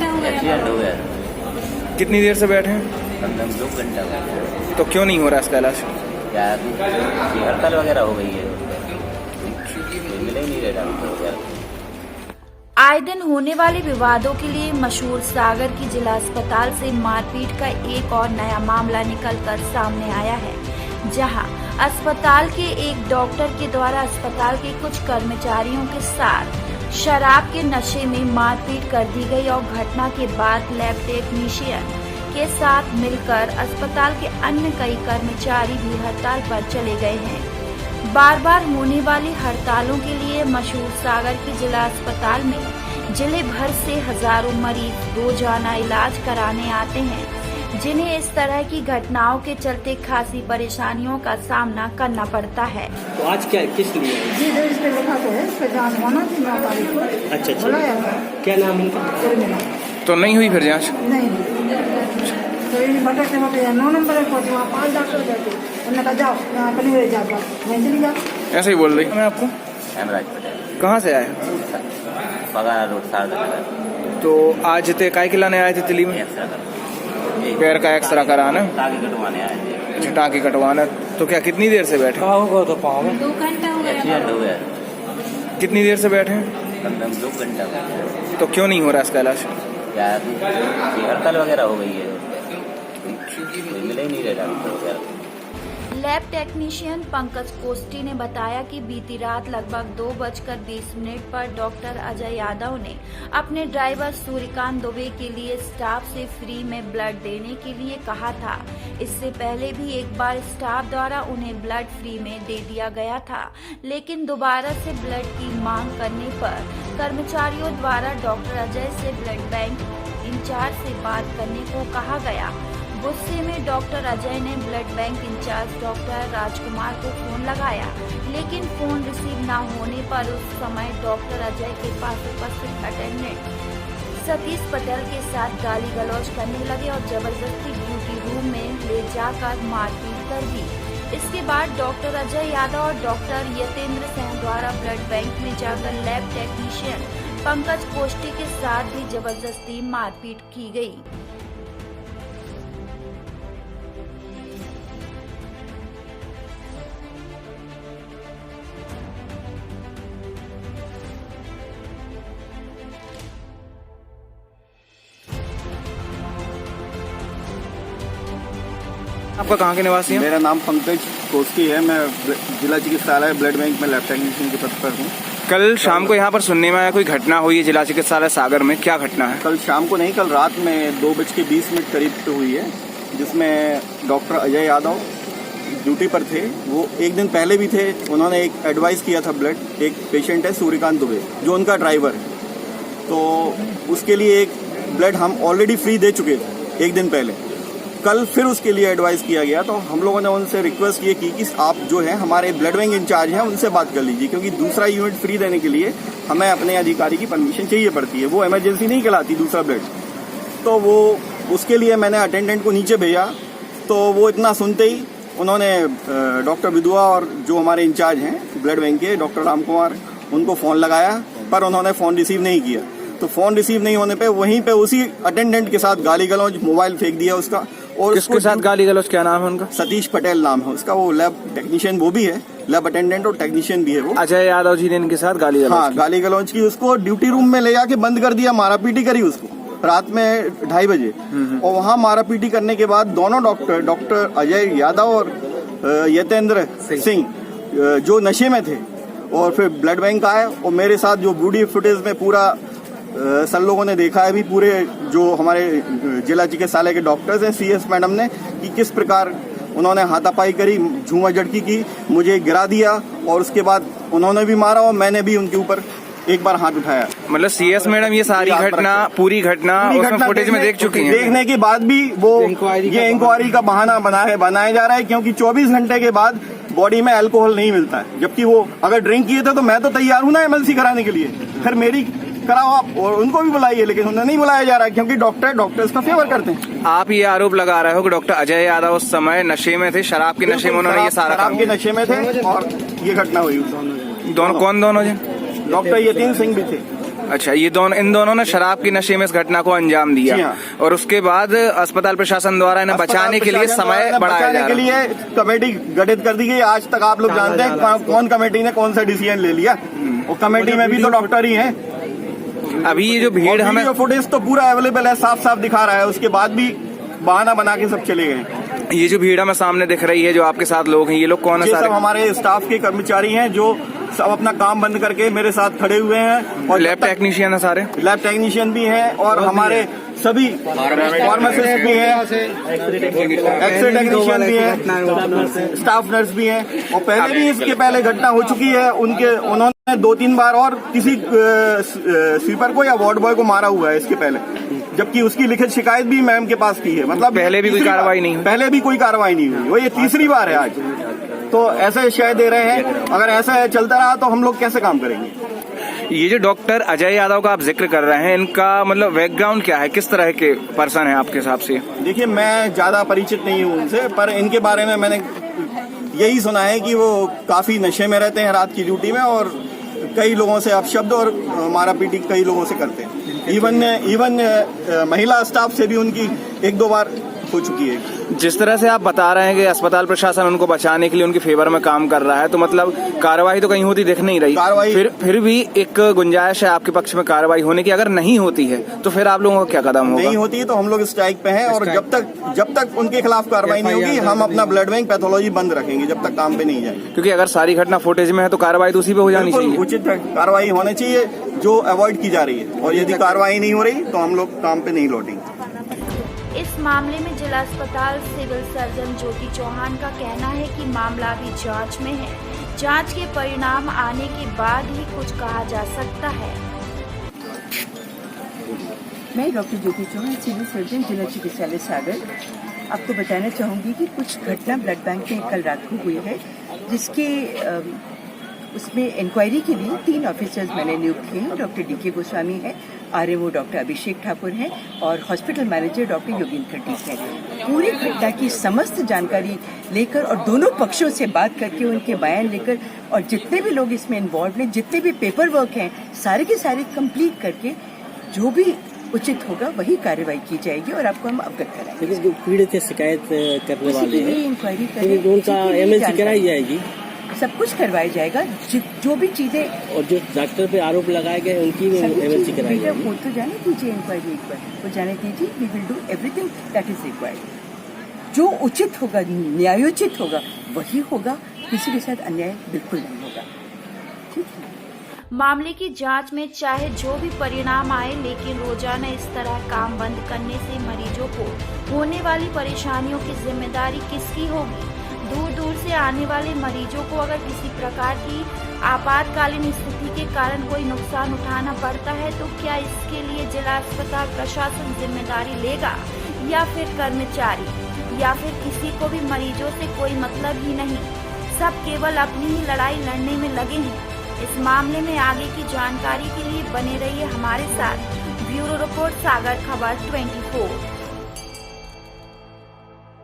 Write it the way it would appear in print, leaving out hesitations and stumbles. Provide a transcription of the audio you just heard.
हो गया? एक्सीडेंट हो गया। कितनी देर से बैठे हैं? कम से कम 2 घंटा हो गया। तो क्यों नहीं हो रहा इसका इलाज? क्या ये हड़ताल वगैरह हो गई है, मिले ही नहीं रहे डॉक्टर वगैरह। आए दिन होने वाले विवादों के लिए मशहूर सागर की जिला अस्पताल से मारपीट का एक और नया मामला निकलकर सामने आया है, जहां अस्पताल के एक डॉक्टर के द्वारा अस्पताल के कुछ कर्मचारियों के साथ शराब के नशे में मारपीट कर दी गई और घटना के बाद लैब टेक्नीशियन के साथ मिलकर अस्पताल के अन्य कई कर्मचारी भी हड़ताल पर चले गए हैं। बार बार होने वाली हड़तालों के लिए मशहूर सागर के जिला अस्पताल में जिले भर से हजारों मरीज रोजाना इलाज कराने आते हैं, जिन्हें इस तरह की घटनाओं के चलते खासी परेशानियों का सामना करना पड़ता है। तो आज क्या किस लिए? जी इस पे लिखा तो है, इस पे जांच होना थी 9 तारीख को। अच्छा बुलाया क्या नाम उनका? तो तो नहीं हुई फिर जांच? नहीं तो ये भटकते 9 नंबर है, पहुंचे वहाँ 5 डॉक्टर बैठे, उन्होंने कहा जाओ यहाँ पर नहीं जाओ, वहीं चली जाओ। ऐसे ही बोल रही मैं आपको। हेमराज पटेल, कहाँ से आए? पगार रोड सारदा। तो आज ते काय खिलाने आए थे दिल्ली में? पैर का एक्सरा कराना, टाँगे कटवाने आए थे। अच्छा टाँकी कटवाना। तो क्या कितनी देर से बैठे? 2 घंटा हो गया। एक्सीडेंट हो गया। कितनी देर से बैठे हैं? कम से कम 2 घंटा हो गया। तो क्यों नहीं हो रहा इसका इलाज? क्या ये हड़ताल वगैरह हो गई है, मिले ही नहीं रहे डॉक्टर वगैरह। लैब टेक्नीशियन पंकज कोष्टी ने बताया कि बीती रात लगभग 2:20 पर डॉक्टर अजय यादव ने अपने ड्राइवर सूर्यकांत दुबे के लिए स्टाफ से फ्री में ब्लड देने के लिए कहा था। इससे पहले भी एक बार स्टाफ द्वारा उन्हें ब्लड फ्री में दे दिया गया था, लेकिन दोबारा से ब्लड की मांग करने पर कर्मचारियों द्वारा डॉक्टर अजय से ब्लड बैंक इंचार्ज से बात करने को कहा गया। गुस्से में डॉक्टर अजय ने ब्लड बैंक इंचार्ज डॉक्टर राजकुमार को फोन लगाया, लेकिन फोन रिसीव न होने पर उस समय डॉक्टर अजय के पास उपस्थित अटेंडेंट सतीश पटेल के साथ गाली गलौज करने लगे और जबरदस्ती ड्यूटी रूम में ले जाकर मारपीट कर दी। इसके बाद डॉक्टर अजय यादव और डॉक्टर यतेंद्र सिंह द्वारा ब्लड बैंक में जाकर लैब टेक्नीशियन पंकज कोष्टी के साथ भी जबरदस्ती मारपीट की गई। आपका कहाँ के निवासी हैं? मेरा नाम पंकज कोष्टी है। मैं जिला चिकित्सालय ब्लड बैंक में लैब टेक्नीशियन के पद पर हूँ। कल शाम को यहाँ पर सुनने में आया कोई घटना हुई है जिला चिकित्सालय सागर में, क्या घटना है? कल शाम को नहीं, कल रात में 2:20 करीब पे हुई है, जिसमें डॉक्टर अजय यादव ड्यूटी पर थे। वो एक दिन पहले भी थे। उन्होंने एक एडवाइस किया था ब्लड, एक पेशेंट है सूर्यकांत दुबे जो उनका ड्राइवर है, तो उसके लिए एक ब्लड हम ऑलरेडी फ्री दे चुके थे एक दिन पहले। कल फिर उसके लिए एडवाइस किया गया, तो हम लोगों ने उनसे रिक्वेस्ट ये की कि आप जो है हमारे ब्लड बैंक इंचार्ज हैं उनसे बात कर लीजिए, क्योंकि दूसरा यूनिट फ्री देने के लिए हमें अपने अधिकारी की परमिशन चाहिए पड़ती है, वो इमरजेंसी नहीं कहलाती दूसरा ब्लड। तो वो उसके लिए मैंने अटेंडेंट को नीचे भेजा, तो वो इतना सुनते ही उन्होंने डॉक्टर विधुआ और जो हमारे इंचार्ज हैं ब्लड बैंक के डॉक्टर राम कुमार, उनको फ़ोन लगाया, पर उन्होंने फ़ोन रिसीव नहीं किया। तो फ़ोन रिसीव नहीं होने पे वहीं पे उसी अटेंडेंट के साथ गाली गलौज, मोबाइल फेंक दिया उसका। और किसके साथ गाली गलौज? क्या नाम है उनका? सतीश पटेल नाम है उसका। वो लैब टेक्नीशियन वो भी है, लैब अटेंडेंट और टेक्नीशियन भी है वो। अजय यादव जी ने इनके साथ गाली गलौज? हाँ, गाली गलौज की। उसको ड्यूटी रूम में ले जाके बंद कर दिया, मारा पीटी करी उसको रात में 2:30 बजे। और वहाँ मारा पीटी करने के बाद दोनों डॉक्टर अजय यादव और यतेंद्र सिंह जो नशे में थे, और फिर ब्लड बैंक आए और मेरे साथ जो वीडियो फुटेज में पूरा सब लोगों ने देखा है भी, पूरे जो हमारे जिला चिकित्सालय के डॉक्टर्स हैं, सीएस मैडम ने, कि किस प्रकार उन्होंने हाथापाई करी, झूमा झटकी की, मुझे गिरा दिया और उसके बाद उन्होंने भी मारा और मैंने भी उनके ऊपर एक बार हाथ उठाया। मतलब सीएस मैडम ये सारी घटना, पूरी घटना फुटेज में देख चुकी हैं? देखने के बाद भी वो ये इंक्वायरी का बहाना बनाया जा रहा है, क्योंकि 24 घंटे के बाद बॉडी में अल्कोहल नहीं मिलता है। जबकि वो अगर ड्रिंक किए थे तो मैं तो तैयार हूँ ना एमएलसी कराने के लिए, फिर मेरी कराओ आप, और उनको भी बुलाइए, लेकिन उन्हें नहीं बुलाया जा रहा है, क्योंकि डॉक्टर्स का फेवर करते हैं। आप ये आरोप लगा रहे हो कि डॉक्टर अजय यादव उस समय नशे में थे, शराब के नशे में उन्होंने ये सारा शराब के नशे में थे और ये घटना हुई। दोनों कौन? दोनों जी? डॉक्टर यतीन सिंह भी थे। अच्छा, ये इन दोनों ने शराब की नशे में इस घटना को अंजाम जी दिया हाँ। और उसके बाद अस्पताल प्रशासन द्वारा इन्हें बचाने के लिए समय बढ़ाया जा के रहा है। लिए कमेटी गठित कर दी गई। आज तक आप लोग जानते हैं कौन कमेटी ने कौन सा डिसीजन ले लिया। वो कमेटी में भी तो डॉक्टर ही हैं। अभी ये जो भीड़ हमें फुटेज तो पूरा अवेलेबल है, साफ साफ दिखा रहा है। उसके बाद भी बहाना बना के सब चले गए। ये जो भीड़ हमें सामने दिख रही है, जो आपके साथ लोग हैं, ये लोग कौन है? ये सारे सब हमारे स्टाफ के कर्मचारी हैं जो सब अपना काम बंद करके मेरे साथ खड़े हुए हैं। और लैब टेक्नीशियन है सारे? लैब टेक्नीशियन भी हैं और हमारे सभी फार्मासिस्ट भी हैं, एक्सरे टेक्नीशियन भी हैं, स्टाफ नर्स भी हैं। और पहले भी इसके पहले घटना हो चुकी है। उन्होंने 2-3 बार और किसी स्वीपर को या वार्ड बॉय को मारा हुआ है इसके पहले, जबकि उसकी लिखित शिकायत भी मैम के पास की है। मतलब पहले भी कोई कार्रवाई नहीं हुई? पहले भी कोई कार्रवाई नहीं हुई। वो ये तीसरी बार है आज। तो ऐसे शय दे रहे हैं। अगर ऐसा चलता रहा तो हम लोग कैसे काम करेंगे? ये जो डॉक्टर अजय यादव का आप जिक्र कर रहे हैं, इनका मतलब बैकग्राउंड क्या है? किस तरह के पर्सन है आपके हिसाब से? देखिए, मैं ज्यादा परिचित नहीं हूँ उनसे, पर इनके बारे में मैंने यही सुना है कि वो काफी नशे में रहते हैं रात की ड्यूटी में और कई लोगों से अपशब्द और मारा पीटी कई लोगों से करते हैं। इवन महिला स्टाफ से भी उनकी 1-2 बार हो चुकी है। जिस तरह से आप बता रहे हैं कि अस्पताल प्रशासन उनको बचाने के लिए उनके फेवर में काम कर रहा है, तो मतलब कार्रवाई तो कहीं होती दिख नहीं रही। फिर भी एक गुंजाइश है आपके पक्ष में कार्रवाई होने की। अगर नहीं होती है तो फिर आप लोगों का क्या कदम होगा? नहीं होती है तो हम लोग स्ट्राइक पे हैं और जब तक उनके खिलाफ कार्रवाई नहीं होगी हम अपना ब्लड बैंक पैथोलॉजी बंद रखेंगे जब तक काम पे नहीं जाएंगे। क्योंकि अगर सारी घटना फुटेज में है तो कार्रवाई तो उसी पे हो जानी चाहिए। उचित कार्रवाई होनी चाहिए जो अवॉइड की जा रही है, और यदि कार्रवाई नहीं हो रही तो हम लोग काम पे नहीं लौटेंगे। इस मामले में जिला अस्पताल सिविल सर्जन ज्योति चौहान का कहना है कि मामला अभी जांच में है। जांच के परिणाम आने के बाद ही कुछ कहा जा सकता है। मैं डॉक्टर ज्योति चौहान, सिविल सर्जन, जिला चिकित्सालय सागर, आपको बताना चाहूँगी कि कुछ घटना ब्लड बैंक में कल रात को हुई है, जिसके उसमें इंक्वायरी के लिए 3 ऑफिसर्स मैंने नियुक्त किए हैं। डॉक्टर DK गोस्वामी है, RMO डॉक्टर अभिषेक ठाकुर हैं और hospital manager doctor Yogendra Teek हैं। पूरी घटना की समस्त जानकारी लेकर और दोनों पक्षों से बात करके उनके बयान लेकर और जितने भी लोग इसमें इन्वॉल्व हैं, जितने भी पेपर वर्क हैं, सारे के सारे कंप्लीट करके जो भी उचित होगा वही कार्रवाई की जाएगी और आपको हम अवगत कराएंगे। लेकिन जो पीड़ित शिकायत करने वाले हैं, इंक्वायरी उनका MLC कराई जाएगी, सब कुछ करवाया जाएगा। जो भी चीजें और जो डॉक्टर पे आरोप लगाए गए उनकी MLC कराई जाएगी। वो तो जाने दीजिए, इंक्वायरी एक बार वो जाने दीजिए। We will do everything that is required. जो उचित होगा, न्यायोचित होगा वही होगा। किसी के साथ अन्याय बिल्कुल नहीं होगा। ठीक है। मामले की जांच में चाहे जो भी परिणाम आए, लेकिन रोजाना इस तरह काम बंद करने से मरीजों को होने वाली परेशानियों की जिम्मेदारी किसकी होगी? दूर दूर से आने वाले मरीजों को अगर किसी प्रकार की आपातकालीन स्थिति के कारण कोई नुकसान उठाना पड़ता है तो क्या इसके लिए जिला अस्पताल प्रशासन जिम्मेदारी लेगा या फिर कर्मचारी या फिर किसी को भी मरीजों से कोई मतलब ही नहीं? सब केवल अपनी ही लड़ाई लड़ने में लगे हैं। इस मामले में आगे की जानकारी के लिए बने रहिए हमारे साथ। ब्यूरो रिपोर्ट, सागर खबर 24।